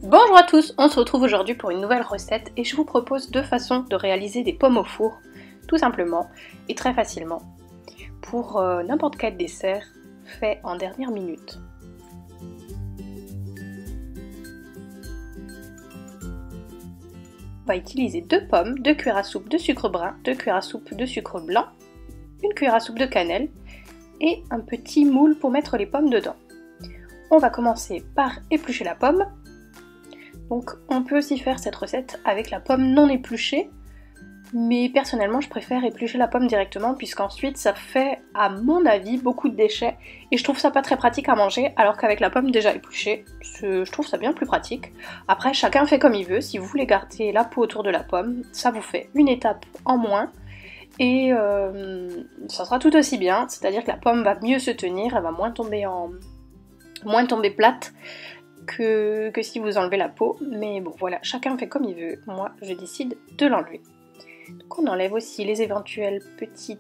Bonjour à tous, on se retrouve aujourd'hui pour une nouvelle recette et je vous propose deux façons de réaliser des pommes au four, tout simplement et très facilement, pour n'importe quel dessert fait en dernière minute. On va utiliser 2 pommes, 2 cuillères à soupe de sucre brun, 2 cuillères à soupe de sucre blanc, 1 cuillère à soupe de cannelle et un petit moule pour mettre les pommes dedans. On va commencer par éplucher la pomme. Donc on peut aussi faire cette recette avec la pomme non épluchée, mais personnellement je préfère éplucher la pomme directement puisqu'ensuite ça fait à mon avis beaucoup de déchets et je trouve ça pas très pratique à manger alors qu'avec la pomme déjà épluchée, je trouve ça bien plus pratique. Après chacun fait comme il veut, si vous voulez garder la peau autour de la pomme, ça vous fait une étape en moins et ça sera tout aussi bien, c'est-à-dire que la pomme va mieux se tenir, elle va moins tomber plate que si vous enlevez la peau, mais bon voilà, chacun fait comme il veut, moi je décide de l'enlever. Donc on enlève aussi les éventuels petits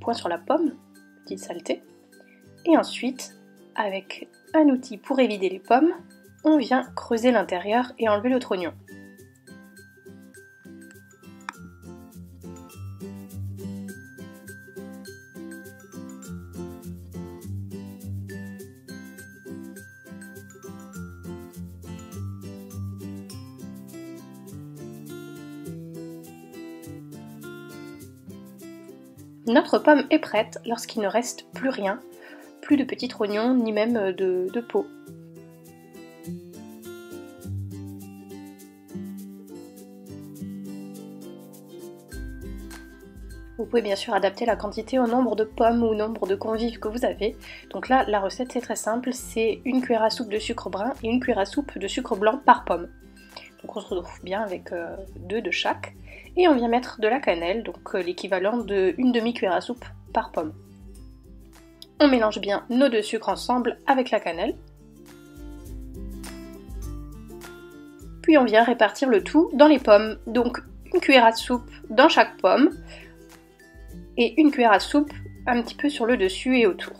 points sur la pomme, petites saletés, et ensuite avec un outil pour évider les pommes, on vient creuser l'intérieur et enlever l'autre oignon. Notre pomme est prête lorsqu'il ne reste plus rien, plus de petits oignons ni même de peau. Vous pouvez bien sûr adapter la quantité au nombre de pommes ou au nombre de convives que vous avez. Donc là, la recette c'est très simple, c'est 1 cuillère à soupe de sucre brun et 1 cuillère à soupe de sucre blanc par pomme. Donc on se retrouve bien avec 2 de chaque. Et on vient mettre de la cannelle, donc l'équivalent de 1 demi-cuillère à soupe par pomme. On mélange bien nos 2 sucres ensemble avec la cannelle. Puis on vient répartir le tout dans les pommes. Donc 1 cuillère à soupe dans chaque pomme et 1 cuillère à soupe un petit peu sur le dessus et autour.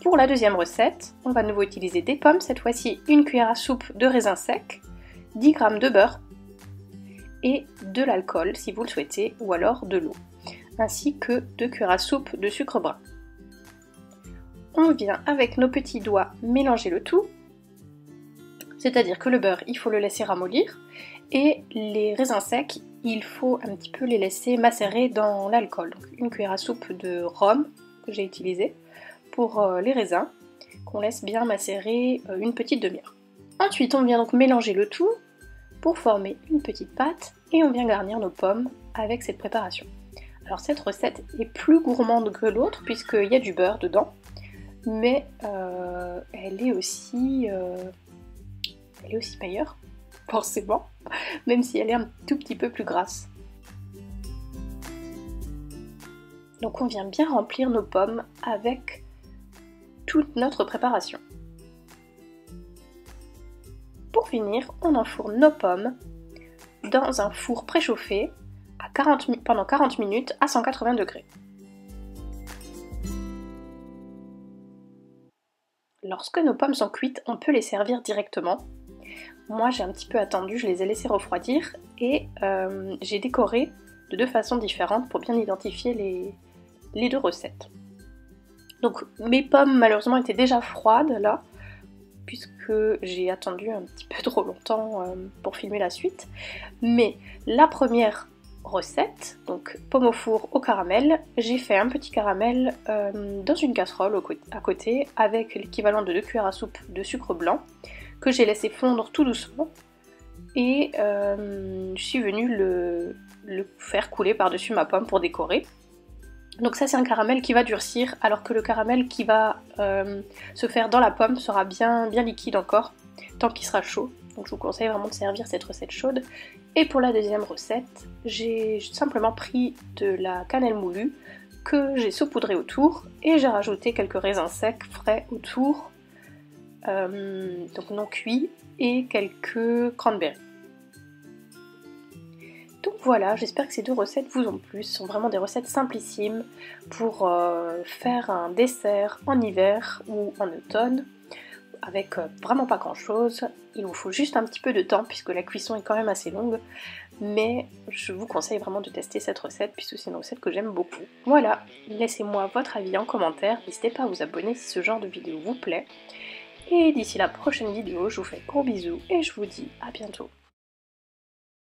Pour la deuxième recette, on va de nouveau utiliser des pommes, cette fois-ci 1 cuillère à soupe de raisin sec, 10 g de beurre et de l'alcool si vous le souhaitez, ou alors de l'eau, ainsi que 2 cuillères à soupe de sucre brun. On vient avec nos petits doigts mélanger le tout, c'est-à-dire que le beurre, il faut le laisser ramollir, et les raisins secs, il faut un petit peu les laisser macérer dans l'alcool. Donc 1 cuillère à soupe de rhum que j'ai utilisé pour les raisins, qu'on laisse bien macérer une petite demi-heure. Ensuite, on vient donc mélanger le tout pour former une petite pâte et on vient garnir nos pommes avec cette préparation. Alors cette recette est plus gourmande que l'autre puisqu'il y a du beurre dedans, mais elle est aussi meilleure, forcément, même si elle est un tout petit peu plus grasse. Donc on vient bien remplir nos pommes avec toute notre préparation. Pour finir, on enfourne nos pommes dans un four préchauffé pendant 40 minutes à 180 degrés. Lorsque nos pommes sont cuites, on peut les servir directement. Moi j'ai un petit peu attendu, je les ai laissées refroidir et j'ai décoré de 2 façons différentes pour bien identifier les 2 recettes. Donc mes pommes malheureusement étaient déjà froides là, puisque j'ai attendu un petit peu trop longtemps pour filmer la suite. Mais la première recette, donc pommes au four au caramel, j'ai fait un petit caramel dans une casserole à côté avec l'équivalent de 2 cuillères à soupe de sucre blanc que j'ai laissé fondre tout doucement et je suis venue le faire couler par-dessus ma pomme pour décorer. Donc ça c'est un caramel qui va durcir alors que le caramel qui va se faire dans la pomme sera bien liquide encore tant qu'il sera chaud. Donc je vous conseille vraiment de servir cette recette chaude. Et pour la deuxième recette, j'ai simplement pris de la cannelle moulue que j'ai saupoudrée autour et j'ai rajouté quelques raisins secs frais autour, donc non cuits, et quelques cranberries. Donc voilà, j'espère que ces 2 recettes vous ont plu. Ce sont vraiment des recettes simplissimes pour faire un dessert en hiver ou en automne avec vraiment pas grand chose. Il vous faut juste un petit peu de temps puisque la cuisson est quand même assez longue, mais je vous conseille vraiment de tester cette recette puisque c'est une recette que j'aime beaucoup. Voilà, laissez-moi votre avis en commentaire, n'hésitez pas à vous abonner si ce genre de vidéo vous plaît. Et d'ici la prochaine vidéo, je vous fais gros bisous et je vous dis à bientôt.